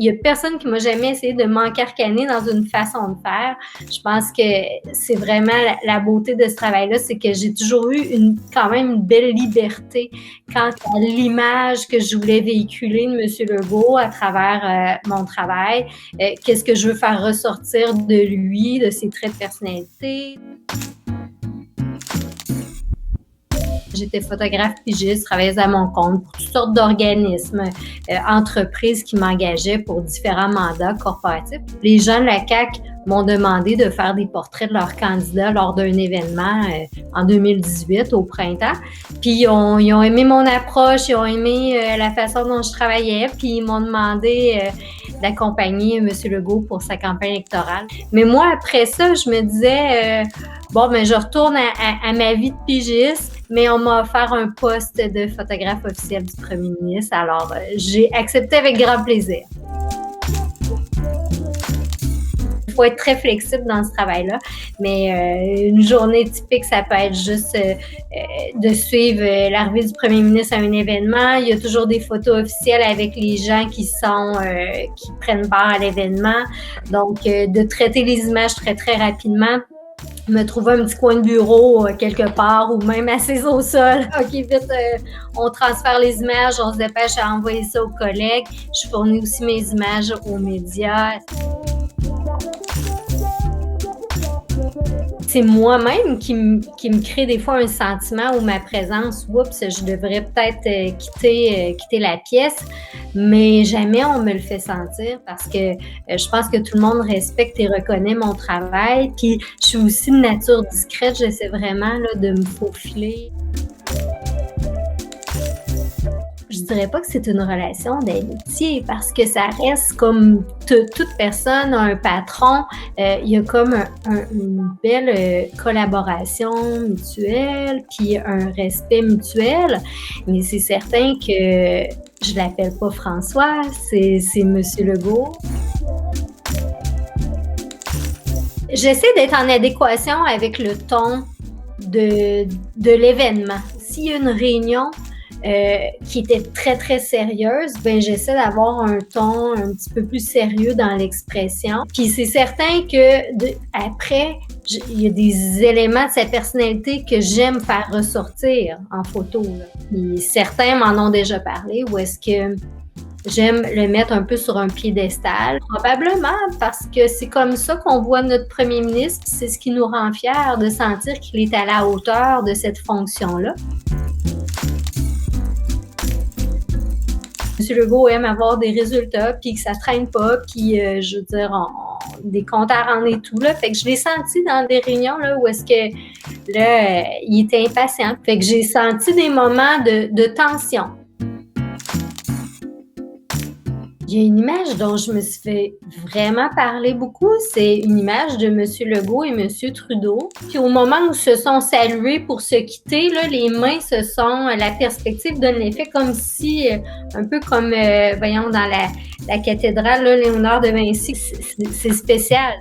Il y a personne qui m'a jamais essayé de m'encarcaner dans une façon de faire. Je pense que c'est vraiment la beauté de ce travail-là, c'est que j'ai toujours eu quand même une belle liberté quant à l'image que je voulais véhiculer de M. Legault à travers mon travail. Qu'est-ce que je veux faire ressortir de lui, de ses traits de personnalité. J'étais photographe pigiste, travaillais à mon compte pour toutes sortes d'organismes, entreprises qui m'engageaient pour différents mandats corporatifs. Les gens de la CAQ m'ont demandé de faire des portraits de leurs candidats lors d'un événement en 2018, au printemps. Puis ils ont aimé mon approche, ils ont aimé la façon dont je travaillais, puis ils m'ont demandé d'accompagner M. Legault pour sa campagne électorale. Mais moi, après ça, je me disais, je retourne à ma vie de pigiste, mais on m'a offert un poste de photographe officiel du premier ministre. Alors, j'ai accepté avec grand plaisir. Il faut être très flexible dans ce travail-là, mais une journée typique, ça peut être juste de suivre l'arrivée du premier ministre à un événement. Il y a toujours des photos officielles avec les gens qui prennent part à l'événement. Donc, de traiter les images très, très rapidement. Me trouver un petit coin de bureau quelque part ou même assise au sol. OK, vite, on transfère les images, on se dépêche à envoyer ça aux collègues. Je fournis aussi mes images aux médias. C'est moi-même qui me crée des fois un sentiment où ma présence, oups, je devrais peut-être quitter la pièce, mais jamais on me le fait sentir parce que je pense que tout le monde respecte et reconnaît mon travail. Puis je suis aussi de nature discrète, j'essaie vraiment là, de me faufiler. Je dirais pas que c'est une relation d'amitié parce que ça reste comme toute personne a un patron. Il y a comme une belle collaboration mutuelle puis un respect mutuel. Mais c'est certain que je l'appelle pas François, c'est M. Legault. J'essaie d'être en adéquation avec le ton de l'événement. S'il y a une réunion qui était très, très sérieuse, j'essaie d'avoir un ton un petit peu plus sérieux dans l'expression. Puis c'est certain que après, il y a des éléments de sa personnalité que j'aime faire ressortir en photo. Là. Puis certains m'en ont déjà parlé, ou est-ce que j'aime le mettre un peu sur un piédestal? Probablement, parce que c'est comme ça qu'on voit notre premier ministre. C'est ce qui nous rend fiers de sentir qu'il est à la hauteur de cette fonction-là. M. Legault aime avoir des résultats, puis que ça traîne pas, puis je veux dire, des comptes à rendre et tout, là. Fait que je l'ai senti dans des réunions, là, où est-ce que, là, il était impatient. Fait que j'ai senti des moments de tension. Il y a une image dont je me suis fait vraiment parler beaucoup, c'est une image de M. Legault et M. Trudeau. Puis au moment où ils se sont salués pour se quitter, là, les mains la perspective donne l'effet comme si, un peu comme, dans la cathédrale, là, Léonard de Vinci, c'est spécial.